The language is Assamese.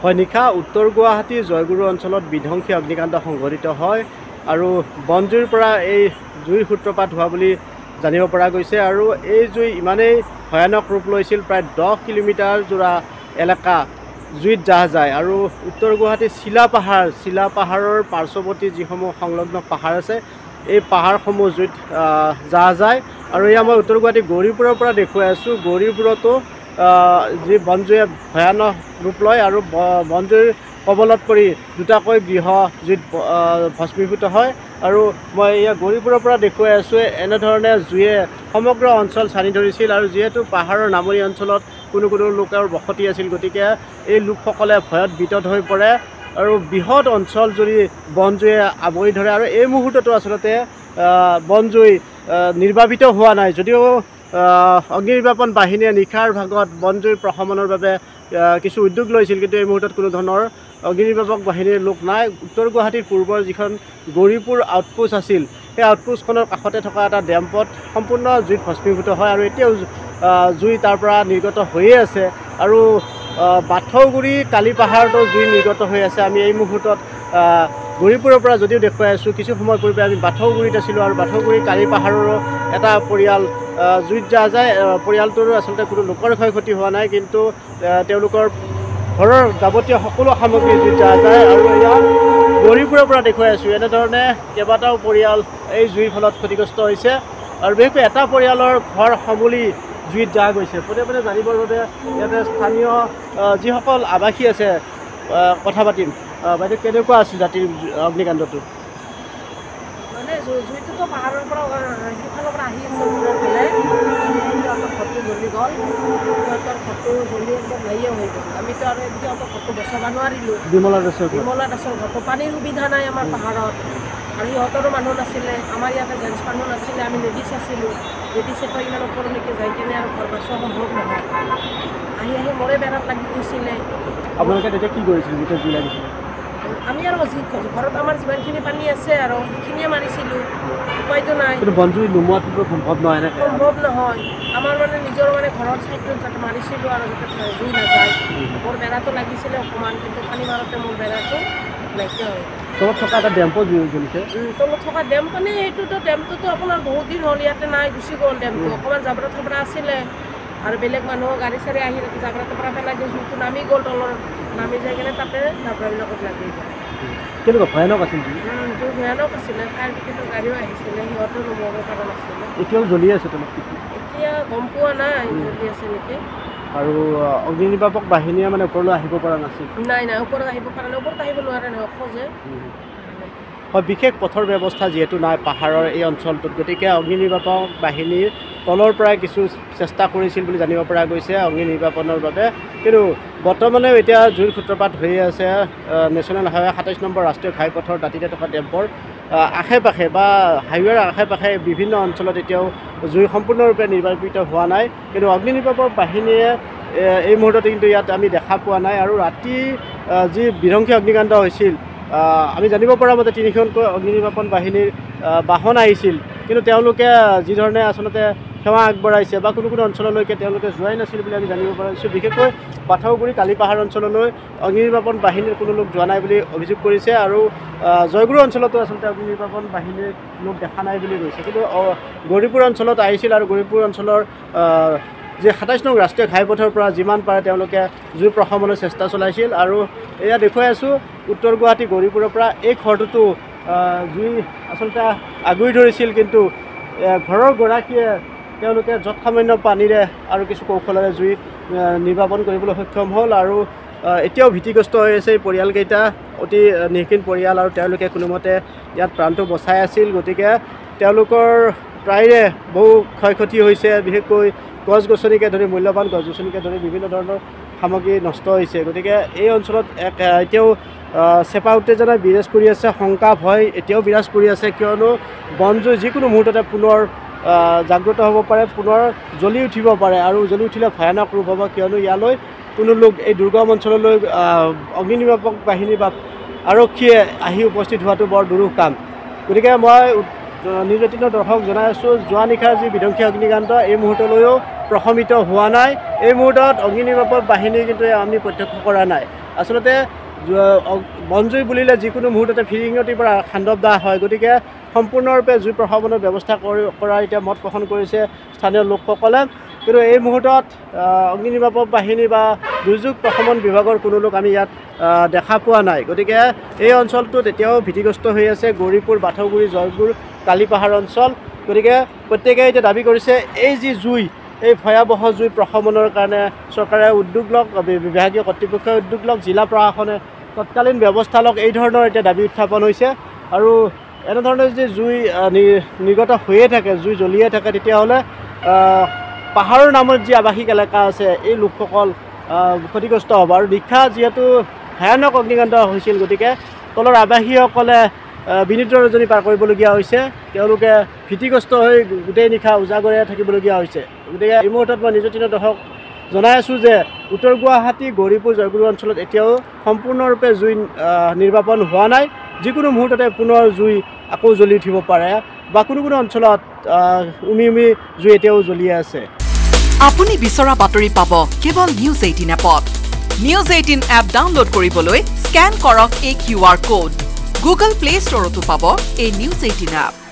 হয় নিশা উত্তৰ গুৱাহাটী জয়গুৰু অঞ্চলত বিধ্বংসী অগ্নিকাণ্ড সংঘটিত হয় আৰু বনজুইৰ পৰা এই জুইৰ সূত্ৰপাত হোৱা বুলি জানিব পৰা গৈছে আৰু এই জুই ইমানেই ভয়ানক ৰূপ লৈছিল প্ৰায় 10 কিলোমিটাৰ জোৰা এলেকা জুইত জাহ যায় আৰু উত্তৰ গুৱাহাটীৰ চিলাপাহাৰৰ পাৰ্শ্বৱৰ্তী যিসমূহ সংলগ্ন পাহাৰ আছে এই পাহাৰসমূহ জুইত জাহ যায় আৰু এয়া মই উত্তৰ গুৱাহাটী গৌৰীপুৰৰ পৰা দেখুৱাই আছোঁ। গৌৰীপুৰতো যি বনজুয়ে ভয়ানক ৰূপ লয় আৰু বনজুইৰ কবলত পৰি দুটাকৈ গৃহ জুইত ভস্মীভূত হয় আৰু মই এয়া গৌৰীপুৰৰ পৰা দেখুৱাই আছোঁ। এনেধৰণে জুয়ে সমগ্ৰ অঞ্চল ছানি ধৰিছিল আৰু যিহেতু পাহাৰৰ নামনি অঞ্চলত কোনো লোকৰ বসতি আছিল, গতিকে এই লোকসকলে ভয়ত বিতত হৈ পৰে আৰু বৃহৎ অঞ্চল জুৰি বনজুয়ে আৱৰি ধৰে আৰু এই মুহূৰ্ততো আচলতে বনজুই নিৰ্বাপিত হোৱা নাই, যদিও অগ্নি নিৰ্বাপন বাহিনীয়ে নিশাৰ ভাগত বনজুই প্ৰশমনৰ বাবে কিছু উদ্যোগ লৈছিল, কিন্তু এই মুহূৰ্তত কোনো ধৰণৰ অগ্নি নিৰ্বাপক বাহিনীৰ লোক নাই। উত্তৰ গুৱাহাটীৰ পূৰ্বৰ যিখন গৌৰীপুৰ আউটপোষ্ট আছিল, সেই আউটপোষ্টখনৰ কাষতে থকা এটা ডেম্পত সম্পূৰ্ণ জুইত ভস্মীভূত হয় আৰু এতিয়াও জুই তাৰ পৰা নিৰ্গত হৈয়ে আছে আৰু বাথৌগুৰি কালিপাহাৰতো জুই নিৰ্গত হৈ আছে। আমি এই মুহূৰ্তত গৌৰীপুৰৰ পৰা যদিও দেখুৱাই আছোঁ, কিছু সময় পূৰ্বে আমি বাথৌগুৰিত আছিলোঁ আৰু বাথৌগুৰি কালিপাহাৰৰো এটা পৰিয়াল জুইত জাহ যায়। পৰিয়ালটোৰ আচলতে কোনো লোকৰ ক্ষয়ক্ষতি হোৱা নাই, কিন্তু তেওঁলোকৰ ঘৰৰ যাৱতীয় সকলো সামগ্ৰী জুইত জাহ যায় আৰু এয়া গৌৰীপুৰৰ পৰা দেখুৱাই আছোঁ। এনেধৰণে কেইবাটাও পৰিয়াল এই জুইৰ ফলত ক্ষতিগ্ৰস্ত হৈছে আৰু বিশেষকৈ এটা পৰিয়ালৰ ঘৰ সমূলি জুইত জাহ গৈছে। পোনে জানিবৰ বাবে ইয়াতে স্থানীয় যিসকল আৱাসী আছে কথা পাতিম। বাইদেউ, কেনেকুৱা আছিল ৰাতিৰ অগ্নিকাণ্ডটো? মানে জুইটোতো পাহাৰৰ পৰা সিফালৰ পৰা আহি আছে ওপৰৰ ফালে, সিহঁতৰ ঘৰটো জ্বলি গ'ল, সিহঁতৰ ঘৰটো জ্বলি একদম লাইয়ে হৈ গ'ল। আমিতো আৰু সিহঁতৰ ঘৰটো বচাব নোৱাৰিলোঁ। বিমলা দাসৰ ঘৰটো পানীৰ সুবিধা নাই আমাৰ পাহাৰত আৰু সিহঁতৰো মানুহ নাছিলে, আমাৰ ইয়াতে জেণ্টছ মানুহ নাছিলে, আমি লেডিছ আছিলোঁ। লেডিছেতো ইমান ওপৰলৈকে যাই কিনে আৰু ঘৰ বচোৱা সম্ভৱ নহয়। আহি মোৰে বেৰাত লাগি গৈছিলে। আপোনালোকে তেতিয়া কি কৰিছিল যেতিয়া জুই লাগিছিল? আমি আৰু ঘৰত আমাৰ যিমানখিনি পানী আছে আৰু সেইখিনিয়ে মাৰিছিলোঁ, উপায়তো নাই। কিন্তু বনজুই নুমোৱাটোতো সম্ভৱ নহয় না? সম্ভৱ নহয়। আমাৰ মানে নিজৰ মানে ঘৰৰ চাইডটোত যাতে মাৰিছিলোঁ আৰু যাতে জুই নাযায়। মোৰ বেৰাটো লাগিছিলে অকণমান, কিন্তু পানী মাৰোঁতে মোৰ বেৰাটো নাইকিয়া হৈ গ'ল। তলত থকা এটা ডেম্পো জ্বলিছে? তলত থকা ডেম মানে এইটোতো ডেমটোতো আপোনাৰ বহুত দিন হ'ল, ইয়াতে নাই, গুচি গ'ল ডেমটো। অকণমান জাবৰা থাবৰা আছিলে আৰু বেলেগ মানুহ গাড়ী চাড়ী আহি তাতে জাবৰাটোৰ পৰা পেলাই দিয়ে, জুইটো নামি গ'ল তলৰ, নামি যাই কিনে তাতে জাবৰাবিলাকত লাগি গ'ল। কেনেকুৱা ভয়ানক আছিল? জুই ভয়ানক আছিলে, ফায়াৰ ব্ৰিগেডৰ গাড়ীও আহিছিলে, সিহঁতো নুমুৱাব পৰা নাছিলে। এতিয়াও জ্বলি আছে তলত? এতিয়া গম পোৱা নাই জ্বলি আছে নেকি। আৰু অগ্নি নিৰ্বাপক বাহিনীয়ে মানে ওপৰলৈ আহিব পৰা নাছিল? নাই, ওপৰত আহিব পৰা নাই, ওপৰত আহিব নোৱাৰে নহয়, খোজে। হয়, বিশেষ পথৰ ব্যৱস্থা যিহেতু নাই পাহাৰৰ এই অঞ্চলটোত, গতিকে অগ্নি নিৰ্বাপক বাহিনীৰ তলৰ পৰাই কিছু চেষ্টা কৰিছিল বুলি জানিব পৰা গৈছে অগ্নি নিৰ্বাপনৰ বাবে, কিন্তু বৰ্তমানেও এতিয়া জুইৰ সূত্ৰপাত হৈয়ে আছে। নেশ্যনেল হাইৱে 27 নম্বৰ ৰাষ্ট্ৰীয় ঘাইপথৰ দাঁতিতে থকা ডেম্পৰ আশে পাশে বা হাইৱেৰ আশে পাশে বিভিন্ন অঞ্চলত এতিয়াও জুই সম্পূৰ্ণৰূপে নিৰ্বাপিত হোৱা নাই, কিন্তু অগ্নি নিৰ্বাপক বাহিনীয়ে এই মুহূৰ্তত কিন্তু ইয়াত আমি দেখা পোৱা নাই। আৰু ৰাতি যি বিধ্বংসী অগ্নিকাণ্ড হৈছিল, আমি জানিব পৰা মতে 3খনকৈ অগ্নি নিৰ্বাপন বাহিনীৰ বাহন আহিছিল, কিন্তু তেওঁলোকে যিধৰণে আচলতে সেৱা আগবঢ়াইছে বা কোনো অঞ্চললৈকে তেওঁলোকে যোৱাই নাছিল বুলি আমি জানিব পাৰিছোঁ। বিশেষকৈ বাথৌগুৰি কালিপাহাৰ অঞ্চললৈ অগ্নি নিৰ্বাপন বাহিনীৰ কোনো লোক যোৱা নাই বুলি অভিযোগ কৰিছে আৰু জয়গুৰু অঞ্চলতো আচলতে অগ্নি নিৰ্বাপন বাহিনীৰ লোক দেখা নাই বুলি কৈছে, কিন্তু গৌৰীপুৰ অঞ্চলত আহিছিল আৰু গৌৰীপুৰ অঞ্চলৰ যে 27 নং ৰাষ্ট্ৰীয় ঘাইপথৰ পৰা যিমান পাৰে তেওঁলোকে জুই প্ৰশমনৰ চেষ্টা চলাইছিল। আৰু এয়া দেখুৱাই আছোঁ উত্তৰ গুৱাহাটী গৌৰীপুৰৰ পৰা। এই ঘৰটোতো জুই আচলতে আগুৰি ধৰিছিল, কিন্তু ঘৰৰ গৰাকীয়ে তেওঁলোকে যৎসামান্য পানীৰে আৰু কিছু কৌশলেৰে জুই নিৰ্বাপন কৰিবলৈ সক্ষম হ'ল আৰু এতিয়াও ভীতিগ্ৰস্ত হৈ আছে এই পৰিয়ালকেইটা, অতি নিৰ্ঘিন পৰিয়াল, আৰু তেওঁলোকে কোনোমতে ইয়াত প্ৰাণটো বচাই আছিল। গতিকে তেওঁলোকৰ প্ৰায়ে বহু ক্ষয়ক্ষতি হৈছে, বিশেষকৈ গছ গছনিকে ধৰি মূল্যৱান গছ গছনিকে ধৰি বিভিন্ন ধৰণৰ সামগ্ৰী নষ্ট হৈছে। গতিকে এই অঞ্চলত এতিয়াও চেপা উত্তেজনা বিৰাজ কৰি আছে, শংকা ভয় এতিয়াও বিৰাজ কৰি আছে, কিয়নো বনজুই যিকোনো মুহূৰ্ততে পুনৰ জাগ্ৰত হ'ব পাৰে, পুনৰ জ্বলি উঠিব পাৰে আৰু জ্বলি উঠিলে ভয়ানক ৰূপ হ'ব, কিয়নো ইয়ালৈ কোনো লোক এই দুৰ্গম অঞ্চললৈ অগ্নি নিৰ্বাপক বাহিনী বা আৰক্ষীয়ে আহি উপস্থিত হোৱাটো বৰ দুৰূহ কাম। গতিকে মই নিউজ 18 দৰ্শক জনাই আছোঁ, যোৱা নিশাৰ যি বিধ্বংসী অগ্নিকাণ্ড এই মুহূৰ্তলৈও প্ৰশমিত হোৱা নাই। এই মুহূৰ্তত অগ্নি নিৰ্বাপক বাহিনী কিন্তু আমি প্ৰত্যক্ষ কৰা নাই। আচলতে বনজুই বুলিলে যিকোনো মুহূৰ্ততে ফিৰিঙতিৰ পৰা খাণ্ডৱ হয় গতিকে সম্পূৰ্ণৰূপে জুই প্ৰশমনৰ ব্যৱস্থা কৰা এতিয়া মত পোষণ কৰিছে স্থানীয় লোকসকলে কিন্তু এই মুহূৰ্তত অগ্নি নিৰ্বাপক বাহিনী বা দুৰ্যোগ প্ৰশমন বিভাগৰ কোনো লোক আমি ইয়াত দেখা পোৱা নাই গতিকে এই অঞ্চলটোত এতিয়াও ভীতিগ্ৰস্ত হৈ আছে গৌৰীপুৰ বাথৌগুৰি জয়পুৰ কালিপাহাৰ অঞ্চল গতিকে প্ৰত্যেকে এতিয়া দাবী কৰিছে এই যি জুই এই ভয়াৱহ জুই প্ৰশমনৰ কাৰণে চৰকাৰে উদ্যোগ লওক বিভাগীয় কৰ্তৃপক্ষই উদ্যোগ লওক জিলা প্ৰশাসনে তৎকালীন ব্যৱস্থা লওক এই ধৰণৰ এতিয়া দাবী উত্থাপন হৈছে আৰু এনেধৰণে যদি জুই নিৰ্গত হৈয়ে থাকে জুই জ্বলিয়ে থাকে তেতিয়াহ'লে পাহাৰৰ নামত যি আৱাসিক এলেকা আছে এই লোকসকল ক্ষতিগ্ৰস্ত হ'ব আৰু নিশা যিহেতু ভয়ানক অগ্নিকাণ্ড হৈছিল গতিকে তলৰ আৱাসীসকলে বিনীত ৰজনী পাৰ কৰিবলগীয়া হৈছে তেওঁলোকে ভীতিগ্ৰস্ত হৈ গোটেই নিশা উজাগৰে থাকিবলগীয়া হৈছে গতিকে এই মুহূৰ্তত মই নিজৰ দৰ্শক জনাই আছোঁ যে উত্তৰ গুৱাহাটী গৌৰীপুৰ জয়গুৰু অঞ্চলত এতিয়াও সম্পূৰ্ণৰূপে জুই নিৰ্বাপন হোৱা নাই যিকোনো মুহূৰ্ততে পুনৰ জুই আকৌ জ্বলি উঠিব পাৰে বা কোনো অঞ্চলত উমি জুই এতিয়াও জ্বলিয়ে আছে আপুনি বিচৰা বাতৰি পাব কেৱল নিউজ 18 এপত নিউজ 18 এপ ডাউনলোড কৰিবলৈ স্ক্যান কৰক এই QR কোড গুগল প্লে ষ্টৰতো পাব এই নিউজ 18 এপ